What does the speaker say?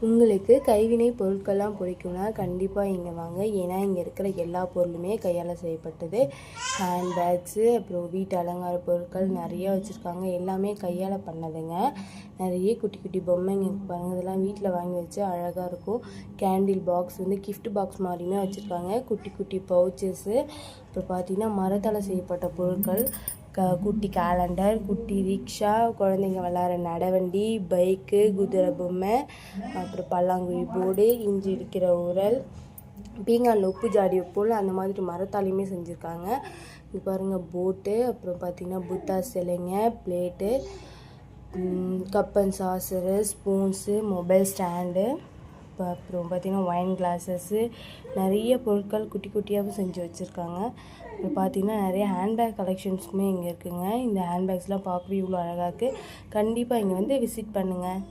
உங்களுக்கு கைவினை பொருட்கள்லாம் பிடிக்கும்னா கண்டிப்பாக இங்கே வாங்க. ஏன்னா இங்கே இருக்கிற எல்லா பொருளுமே கையால் செய்யப்பட்டது. ஹேண்ட்பேக்ஸு, அப்புறம் வீட்டு அலங்கார பொருட்கள் நிறையா வச்சுருக்காங்க. எல்லாமே கையால் பண்ணதுங்க. நிறைய குட்டி குட்டி பொம்மைங்க இருப்பாங்க. இதெல்லாம் வீட்டில் வாங்கி வச்சு அழகாக இருக்கும். கேண்டில் பாக்ஸ் வந்து கிஃப்ட் பாக்ஸ் மாதிரியுமே வச்சுருக்காங்க. குட்டி குட்டி பவுச்சஸ்ஸு, அப்புறம் பார்த்திங்கன்னா மரத்தால் செய்யப்பட்ட பொருட்கள், குட்டி கேலண்டர், குட்டி ரிக்ஷா, குழந்தைங்க விளாட்ற நடவண்டி, பைக்கு, குதிரை பொம்மை, அப்புறம் பல்லாங்குழி போர்டு, இஞ்சி இடிக்கிற உரல், பீங்கானில் உப்பு ஜாடி வைப்போல் அந்த மாதிரி மரத்தாலையுமே செஞ்சுருக்காங்க. இது பாருங்கள் போட்டு, அப்புறம் பார்த்திங்கன்னா புத்தா சிலைங்க, plate, cup and saucer, spoons, mobile stand, அப்புறம் பார்த்திங்கன்னா ஒயின் கிளாஸஸ்ஸு, நிறைய பொருட்கள் குட்டி குட்டியாகவும் செஞ்சு வச்சுருக்காங்க. இப்போ பார்த்திங்கன்னா நிறைய ஹேண்ட்பேக் கலெக்ஷன்ஸுமே இங்கே இருக்குதுங்க. இந்த ஹேண்ட்பேக்ஸ்லாம் பார்க்கவே இவ்வளோ அழகாக இருக்குது. கண்டிப்பாக இங்கே வந்து விசிட் பண்ணுங்கள்.